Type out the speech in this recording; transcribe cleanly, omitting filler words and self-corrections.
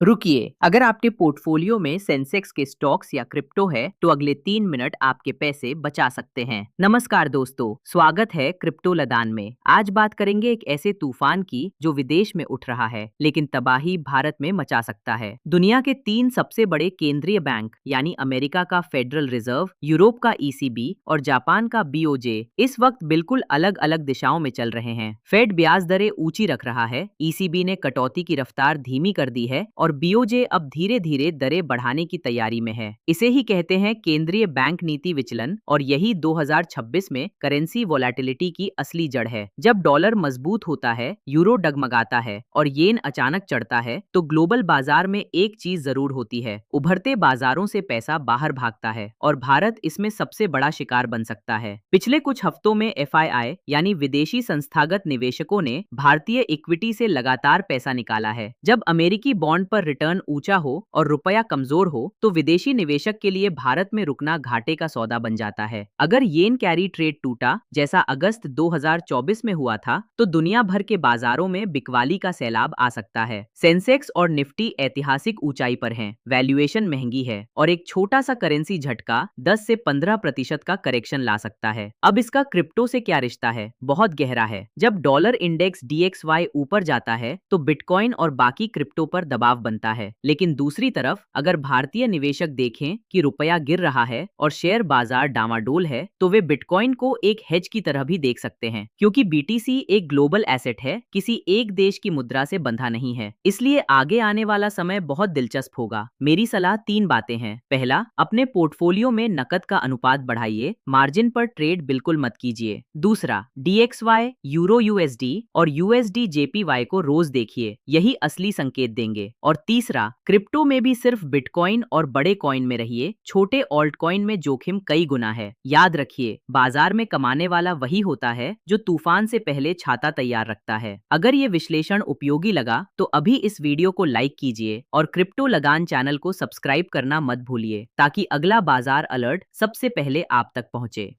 रुकिए, अगर आपके पोर्टफोलियो में सेंसेक्स के स्टॉक्स या क्रिप्टो है तो अगले 3 मिनट आपके पैसे बचा सकते हैं। नमस्कार दोस्तों, स्वागत है क्रिप्टो लदान में। आज बात करेंगे एक ऐसे तूफान की जो विदेश में उठ रहा है लेकिन तबाही भारत में मचा सकता है। दुनिया के 3 सबसे बड़े केंद्रीय बैंक यानी अमेरिका का फेडरल रिजर्व, यूरोप का ईसीबी और जापान का बीओजे इस वक्त बिल्कुल अलग अलग दिशाओं में चल रहे हैं। फेड ब्याज दरें ऊंची रख रहा है, ईसीबी ने कटौती की रफ्तार धीमी कर दी है और बीओजे अब धीरे धीरे दरें बढ़ाने की तैयारी में है। इसे ही कहते हैं केंद्रीय बैंक नीति विचलन और यही 2026 में करेंसी वोलेटिलिटी की असली जड़ है। जब डॉलर मजबूत होता है, यूरो डगमगाता है और येन अचानक चढ़ता है तो ग्लोबल बाजार में एक चीज जरूर होती है, उभरते बाजारों से पैसा बाहर भागता है और भारत इसमें सबसे बड़ा शिकार बन सकता है। पिछले कुछ हफ्तों में एफआईआई यानी विदेशी संस्थागत निवेशकों ने भारतीय इक्विटी से लगातार पैसा निकाला है। जब अमेरिकी बॉन्ड पर रिटर्न ऊंचा हो और रुपया कमजोर हो तो विदेशी निवेशक के लिए भारत में रुकना घाटे का सौदा बन जाता है। अगर येन कैरी ट्रेड टूटा जैसा अगस्त 2024 में हुआ था तो दुनिया भर के बाजारों में बिकवाली का सैलाब आ सकता है। सेंसेक्स और निफ्टी ऐतिहासिक ऊंचाई पर हैं, वैल्यूएशन महंगी है और एक छोटा सा करेंसी झटका 10 से 15% का करेक्शन ला सकता है। अब इसका क्रिप्टो से क्या रिश्ता है? बहुत गहरा है। जब डॉलर इंडेक्स DXY ऊपर जाता है तो बिटकॉइन और बाकी क्रिप्टो पर दबाव बनता है, लेकिन दूसरी तरफ अगर भारतीय निवेशक देखें कि रुपया गिर रहा है और शेयर बाजार डामाडोल है तो वे बिटकॉइन को एक हेज की तरह भी देख सकते हैं, क्योंकि बीटीसी एक ग्लोबल एसेट है, किसी एक देश की मुद्रा से बंधा नहीं है। इसलिए आगे आने वाला समय बहुत दिलचस्प होगा। मेरी सलाह 3 बातें हैं। पहला, अपने पोर्टफोलियो में नकद का अनुपात बढ़ाइए, मार्जिन पर ट्रेड बिल्कुल मत कीजिए। दूसरा, DXY, यूरो USD और USD JPY को रोज देखिए, यही असली संकेत देंगे। और तीसरा, क्रिप्टो में भी सिर्फ बिटकॉइन और बड़े कॉइन में रहिए, छोटे ऑल्ट कॉइन में जोखिम कई गुना है। याद रखिए, बाजार में कमाने वाला वही होता है जो तूफान से पहले छाता तैयार रखता है। अगर ये विश्लेषण उपयोगी लगा तो अभी इस वीडियो को लाइक कीजिए और क्रिप्टो लगान चैनल को सब्सक्राइब करना मत भूलिए ताकि अगला बाजार अलर्ट सबसे पहले आप तक पहुंचे।